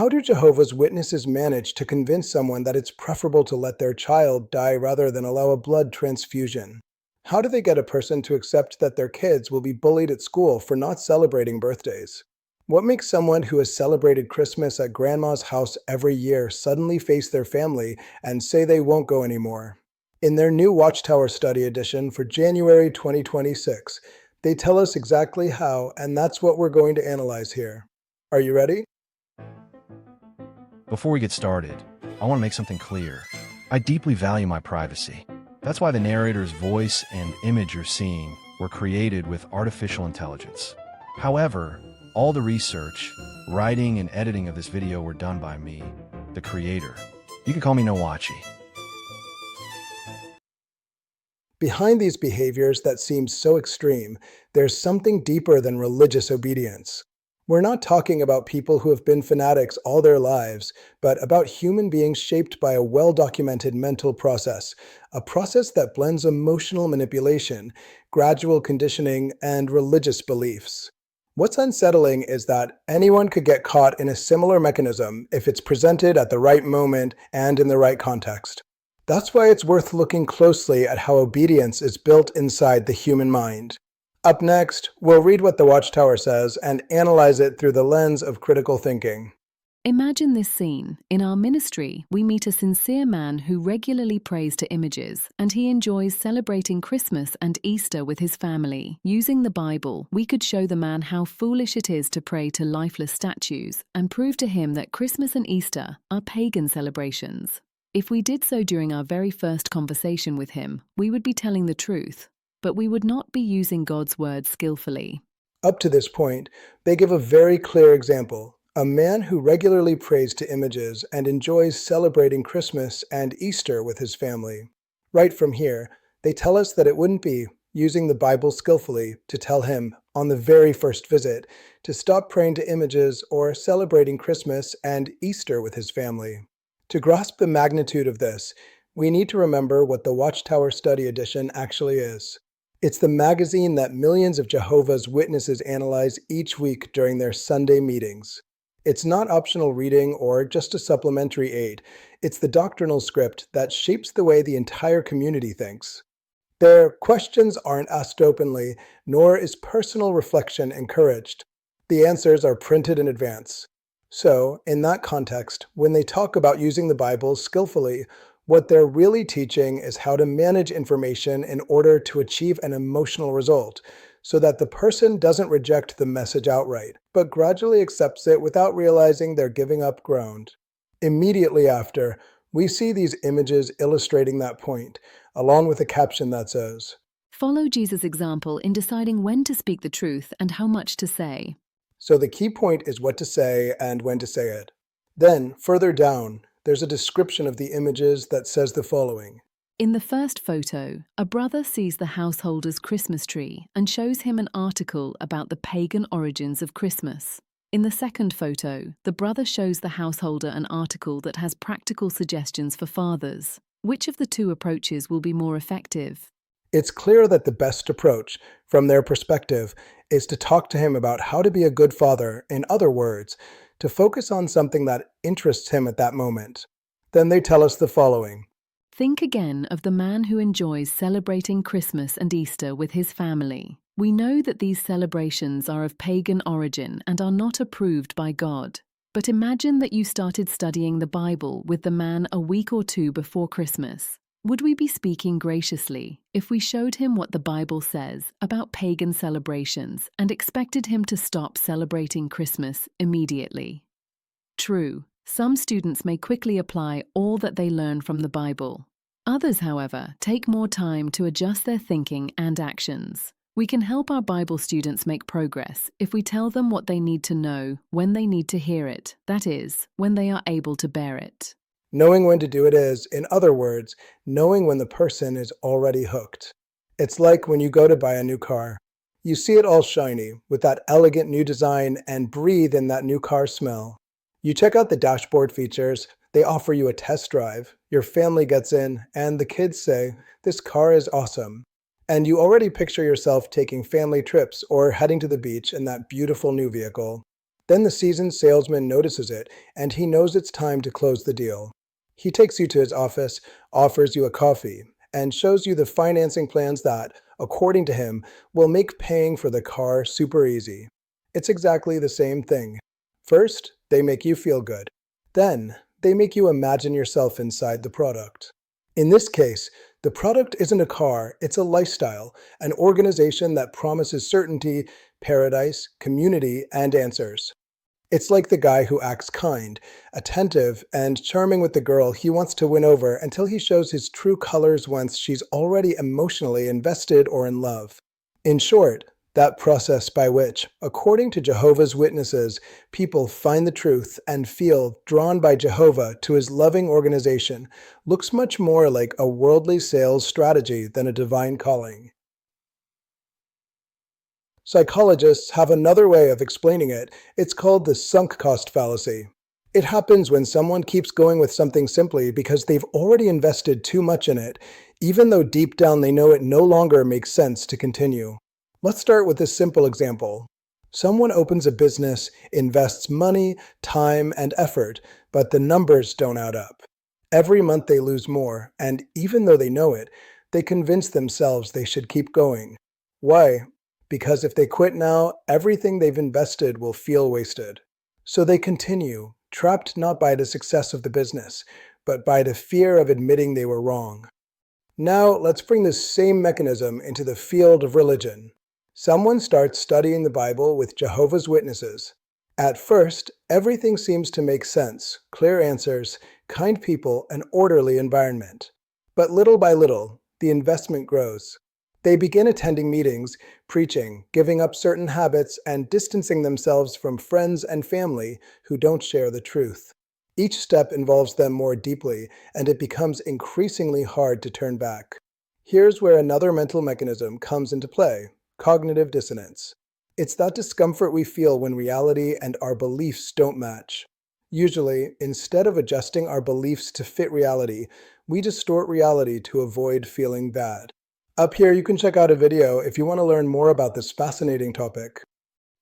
How do Jehovah's Witnesses manage to convince someone that it's preferable to let their child die rather than allow a blood transfusion? How do they get a person to accept that their kids will be bullied at school for not celebrating birthdays? What makes someone who has celebrated Christmas at grandma's house every year suddenly face their family and say they won't go anymore? In their new Watchtower Study Edition for January 2026, they tell us exactly how, and that's what we're going to analyze here. Are you ready? Before we get started, I want to make something clear. I deeply value my privacy. That's why the narrator's voice and image you're seeing were created with artificial intelligence. However, all the research, writing, and editing of this video were done by me, the creator. You can call me Nowachi. Behind these behaviors that seem so extreme, there's something deeper than religious obedience. We're not talking about people who have been fanatics all their lives, but about human beings shaped by a well-documented mental process, a process that blends emotional manipulation, gradual conditioning, and religious beliefs. What's unsettling is that anyone could get caught in a similar mechanism if it's presented at the right moment and in the right context. That's why it's worth looking closely at how obedience is built inside the human mind. Up next, we'll read what the Watchtower says and analyze it through the lens of critical thinking. Imagine this scene. In our ministry, we meet a sincere man who regularly prays to images, and he enjoys celebrating Christmas and Easter with his family. Using the Bible, we could show the man how foolish it is to pray to lifeless statues and prove to him that Christmas and Easter are pagan celebrations. If we did so during our very first conversation with him, we would be telling the truth, but we would not be using God's word skillfully. Up to this point, they give a very clear example. A man who regularly prays to images and enjoys celebrating Christmas and Easter with his family. Right from here, they tell us that it wouldn't be using the Bible skillfully to tell him, on the very first visit, to stop praying to images or celebrating Christmas and Easter with his family. To grasp the magnitude of this, we need to remember what the Watchtower Study Edition actually is. It's the magazine that millions of Jehovah's Witnesses analyze each week during their Sunday meetings. It's not optional reading or just a supplementary aid. It's the doctrinal script that shapes the way the entire community thinks. Their questions aren't asked openly, nor is personal reflection encouraged. The answers are printed in advance. So, in that context, when they talk about using the Bible skillfully, what they're really teaching is how to manage information in order to achieve an emotional result, so that the person doesn't reject the message outright, but gradually accepts it without realizing they're giving up ground. Immediately after, we see these images illustrating that point, along with a caption that says, Follow Jesus' example in deciding when to speak the truth and how much to say. So the key point is what to say and when to say it. Then, further down, there's a description of the images that says the following. In the first photo, a brother sees the householder's Christmas tree and shows him an article about the pagan origins of Christmas. In the second photo, the brother shows the householder an article that has practical suggestions for fathers. Which of the two approaches will be more effective? It's clear that the best approach, from their perspective, is to talk to him about how to be a good father, in other words, to focus on something that interests him at that moment. Then they tell us the following. Think again of the man who enjoys celebrating Christmas and Easter with his family. We know that these celebrations are of pagan origin and are not approved by God. But imagine that you started studying the Bible with the man a week or two before Christmas. Would we be speaking graciously if we showed him what the Bible says about pagan celebrations and expected him to stop celebrating Christmas immediately? True, some students may quickly apply all that they learn from the Bible. Others, however, take more time to adjust their thinking and actions. We can help our Bible students make progress if we tell them what they need to know when they need to hear it, that is, when they are able to bear it. Knowing when to do it is, in other words, knowing when the person is already hooked. It's like when you go to buy a new car. You see it all shiny, with that elegant new design, and breathe in that new car smell. You check out the dashboard features, they offer you a test drive, your family gets in, and the kids say, "This car is awesome." And you already picture yourself taking family trips or heading to the beach in that beautiful new vehicle. Then the seasoned salesman notices it, and he knows it's time to close the deal. He takes you to his office, offers you a coffee, and shows you the financing plans that, according to him, will make paying for the car super easy. It's exactly the same thing. First, they make you feel good. Then, they make you imagine yourself inside the product. In this case, the product isn't a car, it's a lifestyle, an organization that promises certainty, paradise, community, and answers. It's like the guy who acts kind, attentive, and charming with the girl he wants to win over until he shows his true colors once she's already emotionally invested or in love. In short, that process by which, according to Jehovah's Witnesses, people find the truth and feel drawn by Jehovah to his loving organization looks much more like a worldly sales strategy than a divine calling. Psychologists have another way of explaining it. It's called the sunk cost fallacy. It happens when someone keeps going with something simply because they've already invested too much in it, even though deep down they know it no longer makes sense to continue. Let's start with this simple example. Someone opens a business, invests money, time, and effort, but the numbers don't add up. Every month they lose more, and even though they know it, they convince themselves they should keep going. Why? Because if they quit now, everything they've invested will feel wasted. So they continue, trapped not by the success of the business, but by the fear of admitting they were wrong. Now, let's bring this same mechanism into the field of religion. Someone starts studying the Bible with Jehovah's Witnesses. At first, everything seems to make sense, clear answers, kind people, an orderly environment. But little by little, the investment grows. They begin attending meetings, preaching, giving up certain habits, and distancing themselves from friends and family who don't share the truth. Each step involves them more deeply, and it becomes increasingly hard to turn back. Here's where another mental mechanism comes into play: cognitive dissonance. It's that discomfort we feel when reality and our beliefs don't match. Usually, instead of adjusting our beliefs to fit reality, we distort reality to avoid feeling bad. Up here, you can check out a video if you want to learn more about this fascinating topic.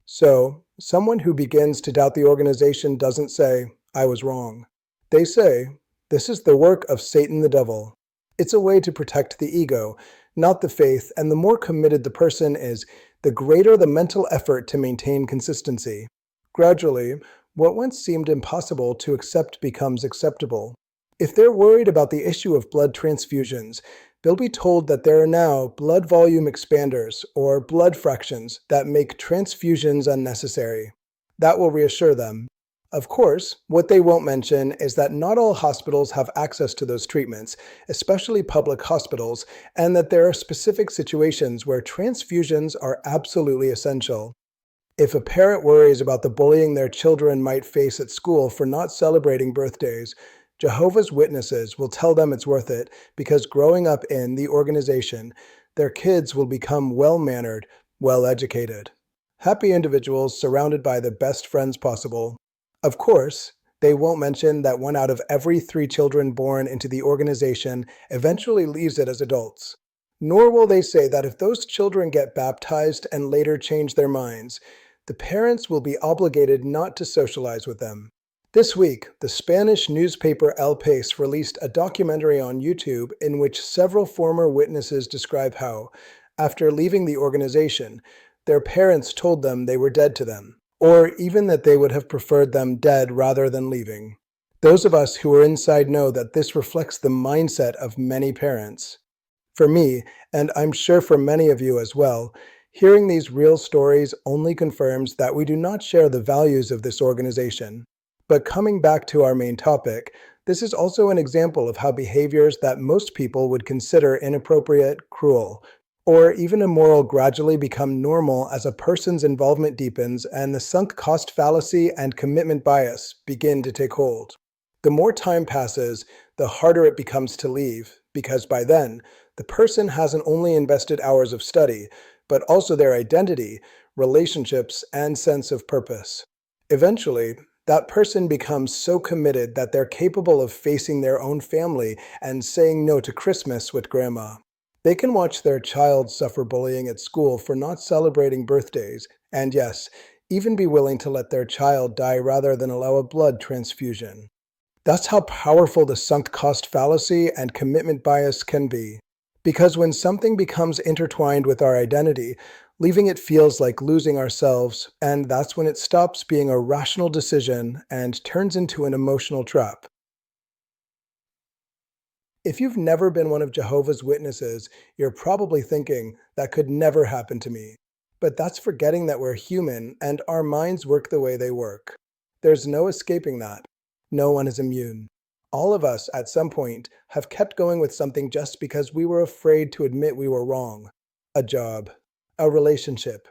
So, someone who begins to doubt the organization doesn't say, "I was wrong." They say, "This is the work of Satan the devil." It's a way to protect the ego, not the faith, and the more committed the person is, the greater the mental effort to maintain consistency. Gradually, what once seemed impossible to accept becomes acceptable. If they're worried about the issue of blood transfusions, they'll be told that there are now blood volume expanders, or blood fractions, that make transfusions unnecessary. That will reassure them. Of course, what they won't mention is that not all hospitals have access to those treatments, especially public hospitals, and that there are specific situations where transfusions are absolutely essential. If a parent worries about the bullying their children might face at school for not celebrating birthdays, Jehovah's Witnesses will tell them it's worth it because growing up in the organization, their kids will become well-mannered, well-educated. Happy individuals surrounded by the best friends possible. Of course, they won't mention that 1 out of every 3 children born into the organization eventually leaves it as adults. Nor will they say that if those children get baptized and later change their minds, the parents will be obligated not to socialize with them. This week, the Spanish newspaper El País released a documentary on YouTube in which several former witnesses describe how, after leaving the organization, their parents told them they were dead to them, or even that they would have preferred them dead rather than leaving. Those of us who are inside know that this reflects the mindset of many parents. For me, and I'm sure for many of you as well, hearing these real stories only confirms that we do not share the values of this organization. But coming back to our main topic, this is also an example of how behaviors that most people would consider inappropriate, cruel, or even immoral gradually become normal as a person's involvement deepens and the sunk cost fallacy and commitment bias begin to take hold. The more time passes, the harder it becomes to leave, because by then, the person hasn't only invested hours of study, but also their identity, relationships, and sense of purpose. Eventually, that person becomes so committed that they're capable of facing their own family and saying no to Christmas with grandma. They can watch their child suffer bullying at school for not celebrating birthdays, and yes, even be willing to let their child die rather than allow a blood transfusion. That's how powerful the sunk cost fallacy and commitment bias can be. Because when something becomes intertwined with our identity, leaving it feels like losing ourselves, and that's when it stops being a rational decision and turns into an emotional trap. If you've never been one of Jehovah's Witnesses, you're probably thinking, that could never happen to me. But that's forgetting that we're human and our minds work the way they work. There's no escaping that. No one is immune. All of us, at some point, have kept going with something just because we were afraid to admit we were wrong. A job, a relationship,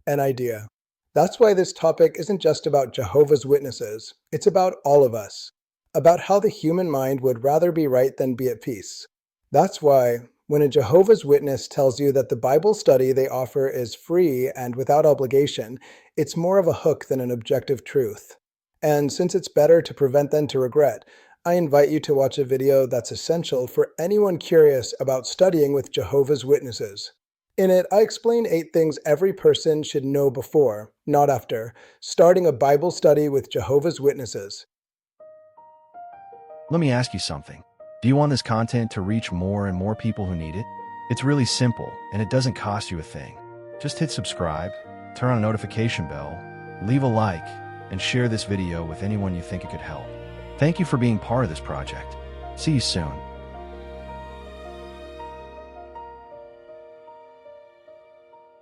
an idea. That's why this topic isn't just about Jehovah's Witnesses. It's about all of us. About how the human mind would rather be right than be at peace. That's why, when a Jehovah's Witness tells you that the Bible study they offer is free and without obligation, it's more of a hook than an objective truth. And since it's better to prevent than to regret, I invite you to watch a video that's essential for anyone curious about studying with Jehovah's Witnesses. In it, I explain 8 things every person should know before, not after, starting a Bible study with Jehovah's Witnesses. Let me ask you something. Do you want this content to reach more and more people who need it? It's really simple, and it doesn't cost you a thing. Just hit subscribe, turn on a notification bell, leave a like, and share this video with anyone you think it could help. Thank you for being part of this project. See you soon.